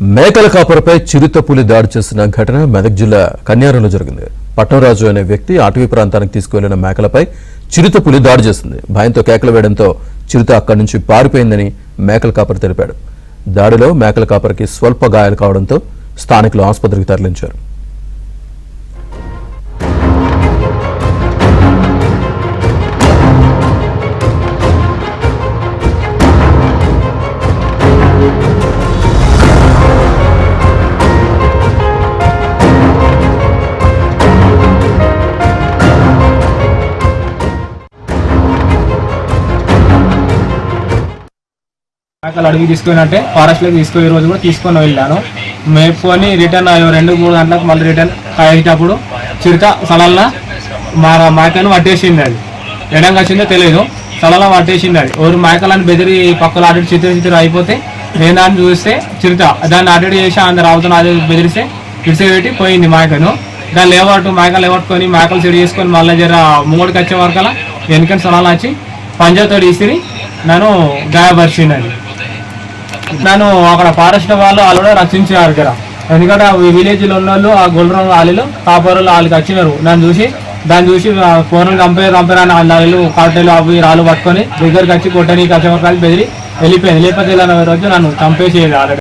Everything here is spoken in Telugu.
మేకల కాపరిపై చిరుతపులి దాడి చేసిన ఘటన మెదక్ జిల్లా కన్యారంలో జరిగింది. పట్నంరాజు అనే వ్యక్తి అటవీ ప్రాంతానికి తీసుకువెళ్లిన మేకలపై చిరుతపులి దాడి చేసింది. భయంతో కేకలు వేయడంతో చిరుత అక్కడి నుంచి పారిపోయిందని మేకల కాపరి తెలిపాడు. దాడిలో మేకల కాపరికి స్వల్ప గాయాలు కావడంతో స్థానికులు ఆసుపత్రికి తరలించారు. మేకలు అడిగి తీసుకున్నట్టే ఫారెస్ట్లోకి తీసుకుని ఈ రోజు కూడా తీసుకొని వెళ్ళాను. మేపుకొని రిటర్న్ 2-3 గంటలకు మళ్ళీ రిటర్న్ అయ్యేటప్పుడు చిరుత సడన్గా మా మేకను పట్టేసింది. అది ఎడంగా వచ్చిందో తెలియదు, సడన్గా పట్టేసింది. అది ఎవరు మేకలను బెదిరి పక్కల అటు చిత్ర అయిపోతే నేను దాన్ని చూస్తే చిరుత దాన్ని అటెండ్ చేసి అందరు రావుతున్నా అది బెదిరిస్తే పెట్టి పోయింది మేకను. దాన్ని మేకలు లేవట్టుకొని మేకలు సెడి చేసుకొని మళ్ళీ జర ముంగడికి వచ్చే వరకలా వెనుకని సడన్గా వచ్చి పంజాతో ఇసిరి నన్ను గాయపరిచింది. అది నన్ను అక్కడ ఫారెస్ట్ వాళ్ళు కూడా రక్షించారు కదా, ఎందుకంటే విలేజ్లో ఉన్న వాళ్ళు ఆ గొల్లరం వాళ్ళు కాపరులు వాళ్ళకి వచ్చినారు. దాన్ని చూసి ఫోన్ చంపారని వాళ్ళు కట్టెలు అవి రాళ్ళు పట్టుకొని దగ్గరికి వచ్చి కొట్టని కచ్చమరకాలు బెదిరి వెళ్ళిపోయింది. లేకపోతే ఇలా రోజు నన్ను చంపేసేది ఆల్రెడీ.